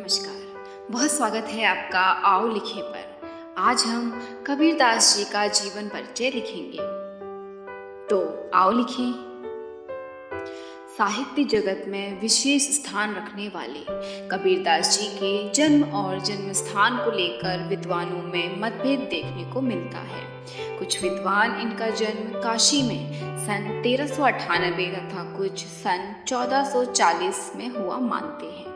नमस्कार, बहुत स्वागत है आपका आओ लिखे पर। आज हम कबीरदास जी का जीवन परिचय लिखेंगे। तो आओ लिखें। साहित्य जगत में विशेष स्थान रखने वाले कबीरदास जी के जन्म और जन्म स्थान को लेकर विद्वानों में मतभेद देखने को मिलता है। कुछ विद्वान इनका जन्म काशी में सन 1398 तथा कुछ सन 1440 में हुआ मानते हैं।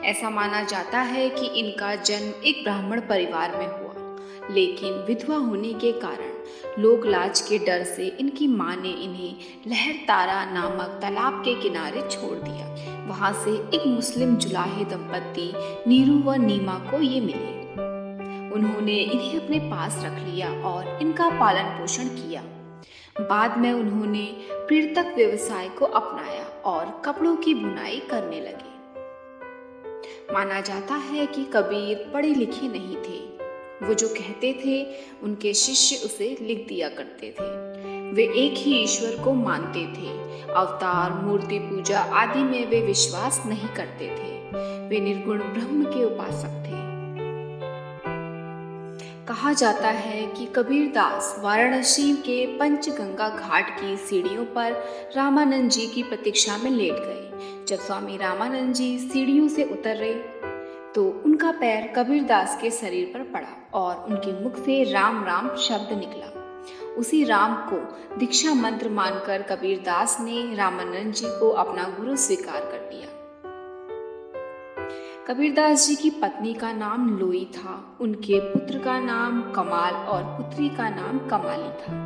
ऐसा माना जाता है कि इनका जन्म एक ब्राह्मण परिवार में हुआ, लेकिन विधवा होने के कारण लोग लाज के डर से इनकी मां ने इन्हें लहरतारा नामक तालाब के किनारे छोड़ दिया। वहां से एक मुस्लिम जुलाहे दंपत्ति नीरू व नीमा को ये मिले। उन्होंने इन्हें अपने पास रख लिया और इनका पालन पोषण किया। बाद में उन्होंने प्रेरतक व्यवसाय को अपनाया और कपड़ों की बुनाई करने लगे। माना जाता है कि कबीर पढ़े लिखे नहीं थे। वो जो कहते थे उनके शिष्य उसे लिख दिया करते थे। वे एक ही ईश्वर को मानते थे। अवतार, मूर्ति पूजा आदि में वे विश्वास नहीं करते थे। वे निर्गुण ब्रह्म के उपासक थे। कहा जाता है कि कबीरदास वाराणसी के पंचगंगा घाट की सीढ़ियों पर रामानंद जी की प्रतीक्षा में लेट गए। जब स्वामी रामानंद जी सीढ़ियों से उतर रहे तो उनका पैर कबीरदास के शरीर पर पड़ा और उनके मुख से राम राम शब्द निकला। उसी राम को दीक्षा मंत्र मानकर कबीरदास ने रामानंद जी को अपना गुरु स्वीकार कर लिया। कबीरदास जी की पत्नी का नाम लोई था। उनके पुत्र का नाम कमाल और पुत्री का नाम कमाली था।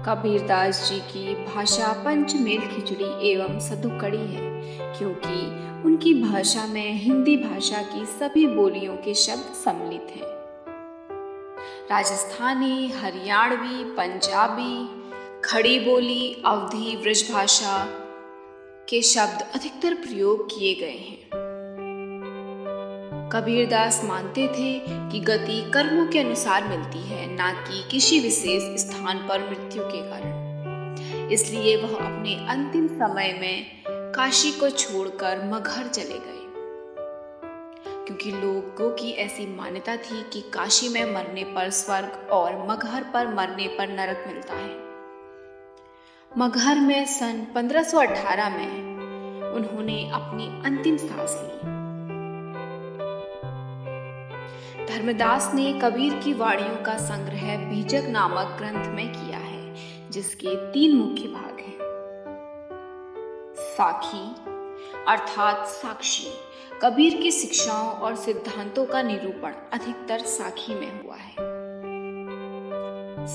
कबीरदास जी की भाषा पंचमेल खिचड़ी एवं सधुकड़ी है, क्योंकि उनकी भाषा में हिंदी भाषा की सभी बोलियों के शब्द सम्मिलित हैं। राजस्थानी, हरियाणवी, पंजाबी, खड़ी बोली, अवधी, ब्रजभाषा के शब्द अधिकतर प्रयोग किए गए हैं। कबीरदास मानते थे कि गति कर्मों के अनुसार मिलती है, ना कि किसी विशेष स्थान पर मृत्यु के कारण। इसलिए वह अपने अंतिम समय में काशी को छोड़कर मगहर चले गए, क्योंकि लोगों की ऐसी मान्यता थी कि काशी में मरने पर स्वर्ग और मगहर पर मरने पर नरक मिलता है। मगहर में सन 1518 में उन्होंने अपनी अंतिम सांस ली। धर्मदास ने कबीर की वाणियों का संग्रह बीजक नामक ग्रंथ में किया है, जिसके 3 मुख्य भाग हैं। साखी अर्थात साक्षी, कबीर की शिक्षाओं और सिद्धांतों का निरूपण अधिकतर साखी में हुआ है।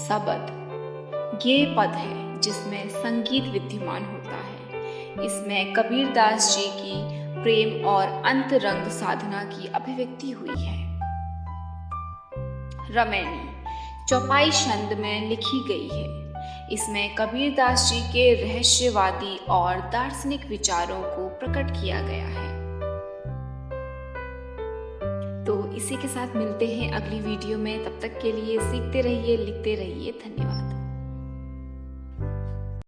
सबद ये पद है जिसमें संगीत विद्यमान होता है। इसमें कबीरदास जी की प्रेम और अंतरंग साधना की अभिव्यक्ति हुई है। रमैनी चौपाई छंद में लिखी गई है। इसमें कबीरदास जी के रहस्यवादी और दार्शनिक विचारों को प्रकट किया गया है। तो इसी के साथ मिलते हैं अगली वीडियो में। तब तक के लिए सीखते रहिए, लिखते रहिए। धन्यवाद।